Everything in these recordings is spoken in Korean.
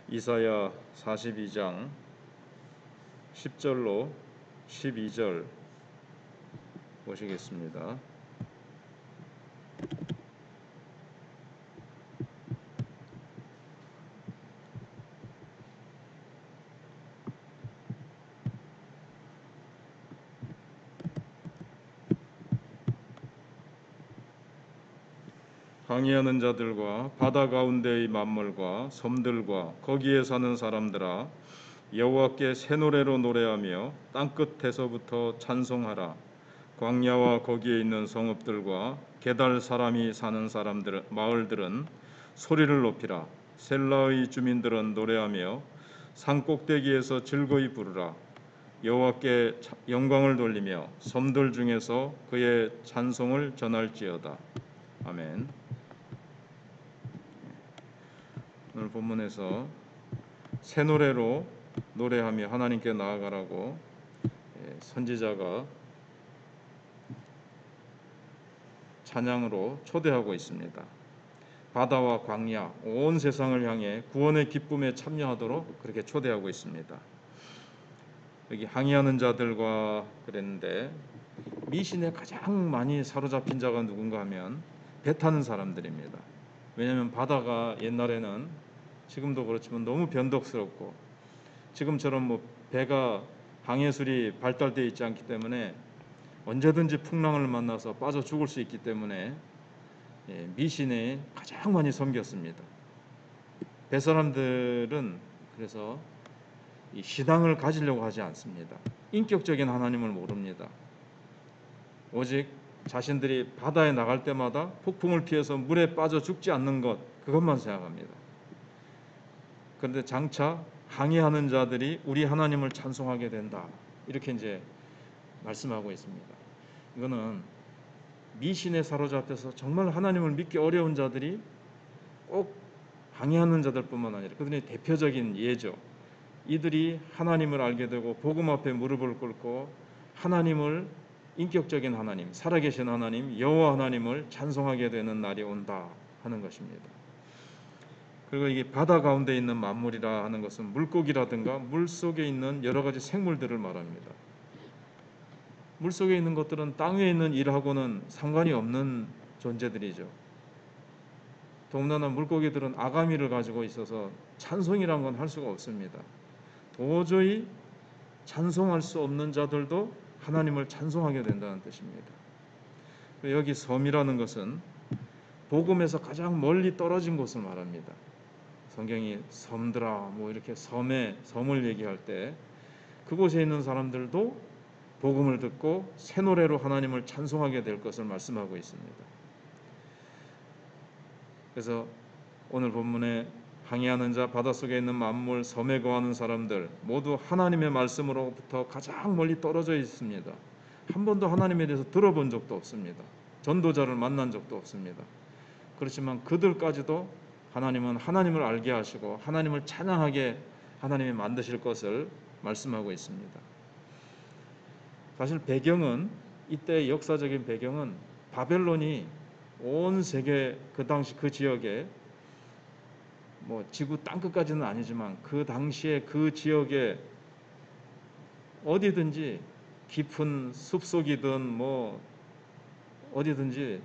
이사야 42장 10절로 12절 보시겠습니다. 항의하는 자들과 바다 가운데의 만물과 섬들과 거기에 사는 사람들아, 여호와께 새 노래로 노래하며 땅끝에서부터 찬송하라. 광야와 거기에 있는 성읍들과 게달 사람이 사는 마을들은 소리를 높이라. 셀라의 주민들은 노래하며 산 꼭대기에서 즐거이 부르라. 여호와께 영광을 돌리며 섬들 중에서 그의 찬송을 전할지어다. 아멘. 오늘 본문에서 새 노래로 노래하며 하나님께 나아가라고 선지자가 찬양으로 초대하고 있습니다. 바다와 광야, 온 세상을 향해 구원의 기쁨에 참여하도록 그렇게 초대하고 있습니다. 여기 항의하는 자들과 그랬는데, 미신에 가장 많이 사로잡힌 자가 누군가 하면 배 타는 사람들입니다. 왜냐하면 바다가 옛날에는, 지금도 그렇지만 너무 변덕스럽고, 지금처럼 뭐 배가 항해술이 발달되어 있지 않기 때문에 언제든지 풍랑을 만나서 빠져 죽을 수 있기 때문에 미신에 가장 많이 섬겼습니다. 배 사람들은 그래서 이 신앙을 가지려고 하지 않습니다. 인격적인 하나님을 모릅니다. 오직 자신들이 바다에 나갈 때마다 폭풍을 피해서 물에 빠져 죽지 않는 것, 그것만 생각합니다. 그런데 장차 항해하는 자들이 우리 하나님을 찬송하게 된다, 이렇게 이제 말씀하고 있습니다. 이거는 미신에 사로잡혀서 정말 하나님을 믿기 어려운 자들이 꼭 항해하는 자들뿐만 아니라 그들의 대표적인 예죠. 이들이 하나님을 알게 되고 복음 앞에 무릎을 꿇고 하나님을, 인격적인 하나님, 살아계신 하나님, 여호와 하나님을 찬송하게 되는 날이 온다 하는 것입니다. 그리고 이게 바다 가운데 있는 만물이라 하는 것은 물고기라든가 물 속에 있는 여러 가지 생물들을 말합니다. 물 속에 있는 것들은 땅 위에 있는 일하고는 상관이 없는 존재들이죠. 더군다나 물고기들은 아가미를 가지고 있어서 찬송이란 건 할 수가 없습니다. 도저히 찬송할 수 없는 자들도 하나님을 찬송하게 된다는 뜻입니다. 여기 섬이라는 것은 복음에서 가장 멀리 떨어진 곳을 말합니다. 성경이 섬들아 뭐 이렇게 섬을 얘기할 때 그곳에 있는 사람들도 복음을 듣고 새 노래로 하나님을 찬송하게 될 것을 말씀하고 있습니다. 그래서 오늘 본문에 항해하는 자, 바닷속에 있는 만물, 섬에 거하는 사람들 모두 하나님의 말씀으로부터 가장 멀리 떨어져 있습니다. 한 번도 하나님에 대해서 들어본 적도 없습니다. 전도자를 만난 적도 없습니다. 그렇지만 그들까지도 하나님은 하나님을 알게 하시고 하나님을 찬양하게 하나님이 만드실 것을 말씀하고 있습니다. 사실 배경은, 이때 역사적인 배경은 바벨론이 온 세계 그 당시 그 지역에, 뭐 지구 땅끝까지는 아니지만 그 당시에 그 지역에 어디든지 깊은 숲속이든 뭐 어디든지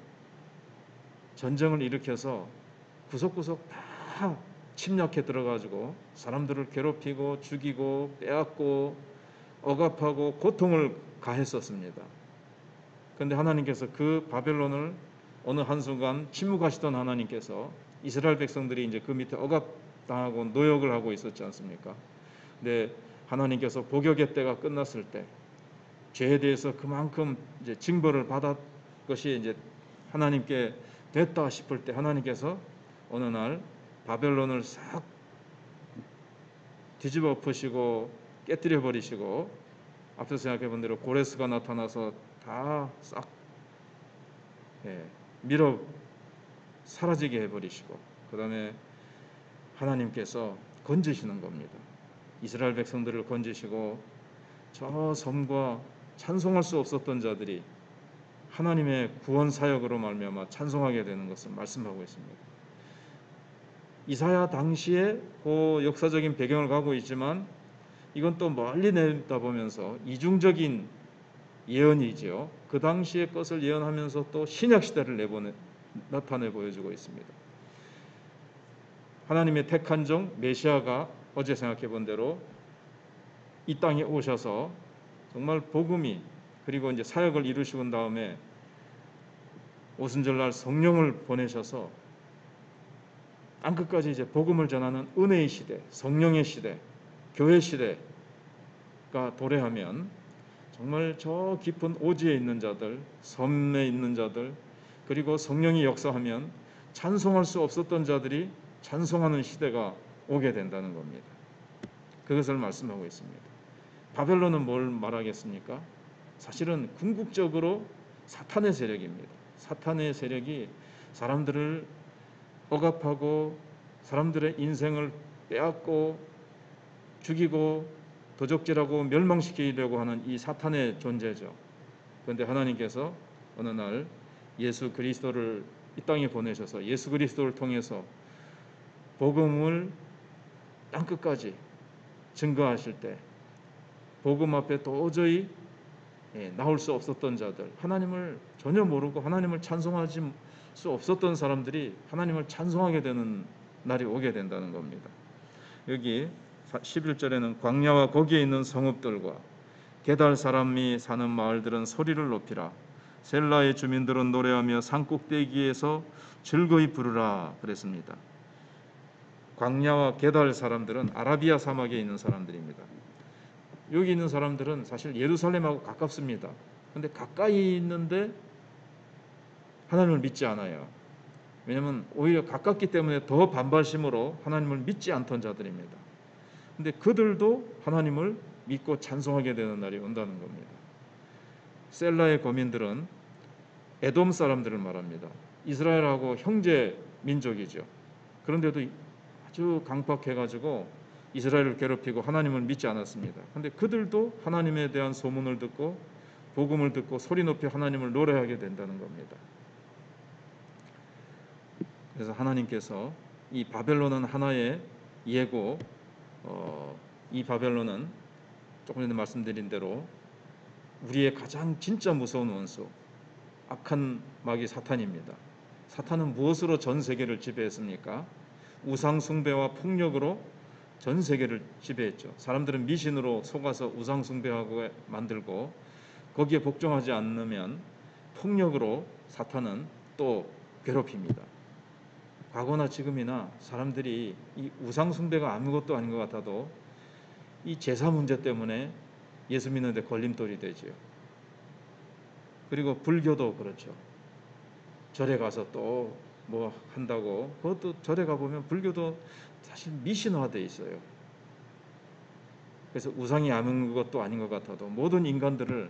전쟁을 일으켜서 구석구석 다 침략해 들어가지고 사람들을 괴롭히고 죽이고 빼앗고 억압하고 고통을 가했었습니다. 그런데 하나님께서 그 바벨론을 어느 한순간 침묵하시던 하나님께서 이스라엘 백성들이 이제 그 밑에 억압당하고 노역을 하고 있었지 않습니까? 근데 하나님께서 복역의 때가 끝났을 때, 죄에 대해서 그만큼 이제 징벌을 받았 것이 이제 하나님께 됐다 싶을 때 하나님께서 어느 날 바벨론을 싹 뒤집어 엎으시고 깨뜨려 버리시고, 앞서 생각해 본 대로 고레스가 나타나서 다 싹 밀어 사라지게 해버리시고, 그 다음에 하나님께서 건지시는 겁니다. 이스라엘 백성들을 건지시고 저 섬과 찬송할 수 없었던 자들이 하나님의 구원 사역으로 말미암아 찬송하게 되는 것을 말씀하고 있습니다. 이사야 당시에 그 역사적인 배경을 가고 있지만 이건 또 멀리 내다보면서 이중적인 예언이죠. 그 당시의 것을 예언하면서 또 신약 시대를 나타내 보여주고 있습니다. 하나님의 택한 종 메시아가 어제 생각해 본 대로 이 땅에 오셔서 정말 복음이 그리고 이제 사역을 이루시고 난 다음에 오순절날 성령을 보내셔서 땅끝까지 이제 복음을 전하는 은혜의 시대, 성령의 시대, 교회 시대가 도래하면 정말 저 깊은 오지에 있는 자들, 섬에 있는 자들, 그리고 성령이 역사하면 찬송할 수 없었던 자들이 찬송하는 시대가 오게 된다는 겁니다. 그것을 말씀하고 있습니다. 바벨론은 뭘 말하겠습니까? 사실은 궁극적으로 사탄의 세력입니다. 사탄의 세력이 사람들을 억압하고 사람들의 인생을 빼앗고 죽이고 도적질하고 멸망시키려고 하는 이 사탄의 존재죠. 그런데 하나님께서 어느 날 예수 그리스도를 이 땅에 보내셔서 예수 그리스도를 통해서 복음을 땅끝까지 증거하실 때 복음 앞에 도저히 나올 수 없었던 자들, 하나님을 전혀 모르고 하나님을 찬송하지 수 없었던 사람들이 하나님을 찬송하게 되는 날이 오게 된다는 겁니다. 여기 11절에는 광야와 거기에 있는 성읍들과 게달 사람이 사는 마을들은 소리를 높이라. 셀라의 주민들은 노래하며 산꼭대기에서 즐거이 부르라 그랬습니다. 광야와 게달 사람들은 아라비아 사막에 있는 사람들입니다. 여기 있는 사람들은 사실 예루살렘하고 가깝습니다. 그런데 가까이 있는데 하나님을 믿지 않아요. 왜냐하면 오히려 가깝기 때문에 더 반발심으로 하나님을 믿지 않던 자들입니다. 근데 그들도 하나님을 믿고 찬송하게 되는 날이 온다는 겁니다. 셀라의 거민들은 에돔 사람들을 말합니다. 이스라엘하고 형제 민족이죠. 그런데도 아주 강팍해가지고 이스라엘을 괴롭히고 하나님을 믿지 않았습니다. 그런데 그들도 하나님에 대한 소문을 듣고 복음을 듣고 소리 높이 하나님을 노래하게 된다는 겁니다. 그래서 하나님께서 이 바벨론은 하나의 예고, 이 바벨론은 조금 전에 말씀드린 대로 우리의 가장 진짜 무서운 원수, 악한 마귀 사탄입니다. 사탄은 무엇으로 전 세계를 지배했습니까? 우상 숭배와 폭력으로 전 세계를 지배했죠. 사람들은 미신으로 속아서 우상 숭배하고 만들고 거기에 복종하지 않으면 폭력으로 사탄은 또 괴롭힙니다. 과거나 지금이나 사람들이 이 우상 숭배가 아무것도 아닌 것 같아도 이 제사 문제 때문에 예수 믿는데 걸림돌이 되지요. 그리고 불교도 그렇죠. 절에 가서 또 뭐 한다고 그것도 절에 가보면 불교도 사실 미신화되어 있어요. 그래서 우상이 아무것도 아닌 것 같아도 모든 인간들을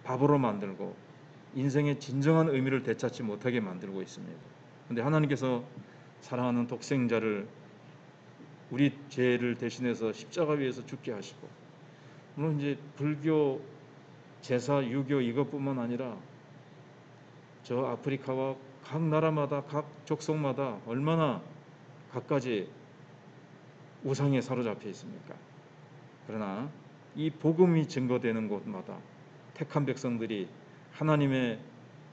바보로 만들고 인생의 진정한 의미를 되찾지 못하게 만들고 있습니다. 그런데 하나님께서 사랑하는 독생자를 우리 죄를 대신해서 십자가 위에서 죽게 하시고, 물론 이제 불교, 제사, 유교 이것뿐만 아니라 저 아프리카와 각 나라마다 각 족속마다 얼마나 갖가지 우상에 사로잡혀 있습니까? 그러나 이 복음이 증거되는 곳마다 택한 백성들이 하나님의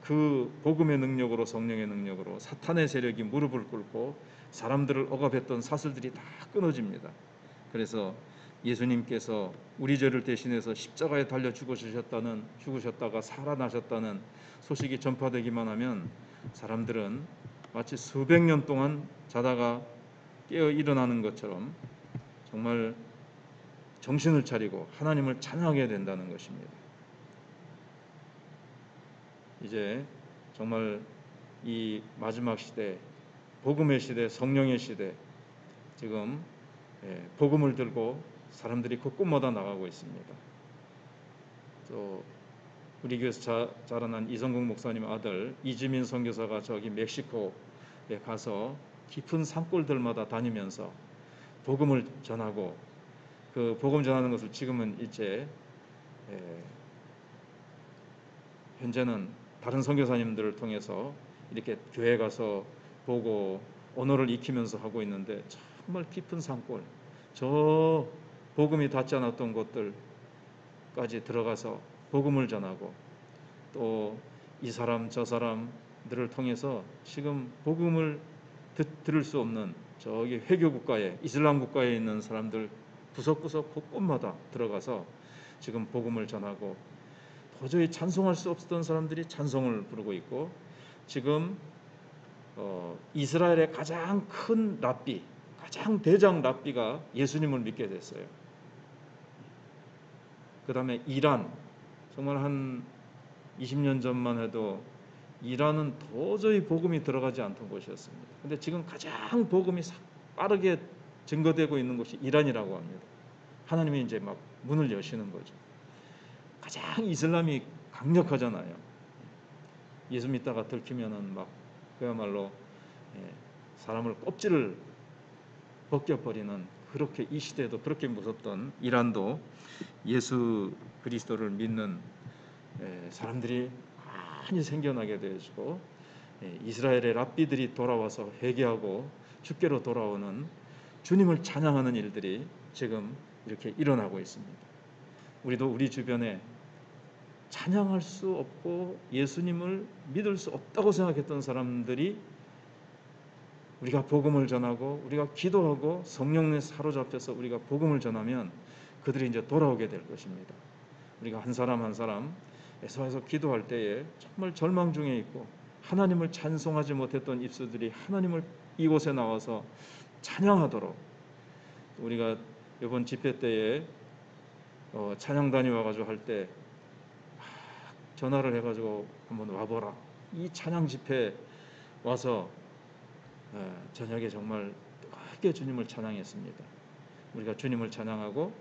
그 복음의 능력으로, 성령의 능력으로 사탄의 세력이 무릎을 꿇고 사람들을 억압했던 사슬들이 다 끊어집니다. 그래서 예수님께서 우리 죄를 대신해서 십자가에 달려 죽으셨다가 살아나셨다는 소식이 전파되기만 하면 사람들은 마치 수백 년 동안 자다가 깨어 일어나는 것처럼 정말 정신을 차리고 하나님을 찬양하게 된다는 것입니다. 이제 정말 이 마지막 시대, 복음의 시대, 성령의 시대, 지금 복음을 들고 사람들이 곳곳마다 나가고 있습니다. 또 우리 교회에서 자라난 이성국 목사님 아들 이지민 선교사가 저기 멕시코에 가서 깊은 산골들마다 다니면서 복음을 전하고, 그 복음 전하는 것을 지금은 이제 현재는 다른 선교사님들을 통해서 이렇게 교회 가서 보고 언어를 익히면서 하고 있는데 정말 깊은 산골, 저 복음이 닿지 않았던 곳들까지 들어가서 복음을 전하고 또 이 사람 저 사람들을 통해서 지금 복음을 들을 수 없는 저기 회교 국가에, 이슬람 국가에 있는 사람들 구석구석 곳곳마다 들어가서 지금 복음을 전하고 도저히 찬송할 수 없었던 사람들이 찬송을 부르고 있고, 지금 이스라엘의 가장 큰 랍비, 가장 대장 랍비가 예수님을 믿게 됐어요. 그 다음에 이란, 정말 한 20년 전만 해도 이란은 도저히 복음이 들어가지 않던 곳이었습니다. 근데 지금 가장 복음이 빠르게 증거되고 있는 곳이 이란이라고 합니다. 하나님이 이제 막 문을 여시는 거죠. 가장 이슬람이 강력하잖아요. 예수 믿다가 들키면은 막 그야말로 사람을 껍질을 벗겨버리는, 그렇게 이 시대에도 그렇게 무섭던 이란도 예수 그리스도를 믿는 사람들이 많이 생겨나게 되어지고, 이스라엘의 랍비들이 돌아와서 회개하고 주께로 돌아오는, 주님을 찬양하는 일들이 지금 이렇게 일어나고 있습니다. 우리도 우리 주변에 찬양할 수 없고 예수님을 믿을 수 없다고 생각했던 사람들이 우리가 복음을 전하고 우리가 기도하고 성령에 사로잡혀서 우리가 복음을 전하면 그들이 이제 돌아오게 될 것입니다. 우리가 한 사람 한 사람 애써서 기도할 때에 정말 절망 중에 있고 하나님을 찬송하지 못했던 입술들이 하나님을 이곳에 나와서 찬양하도록, 우리가 이번 집회 때에 찬양단이 와가지고 할 때 전화를 해가지고 한번 와보라, 이 찬양 집회 와서 저녁에 정말 뜨겁게 주님을 찬양했습니다. 우리가 주님을 찬양하고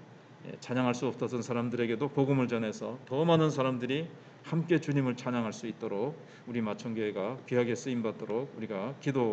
찬양할 수 없었던 사람들에게도 복음을 전해서 더 많은 사람들이 함께 주님을 찬양할 수 있도록 우리 마천교회가 귀하게 쓰임 받도록 우리가 기도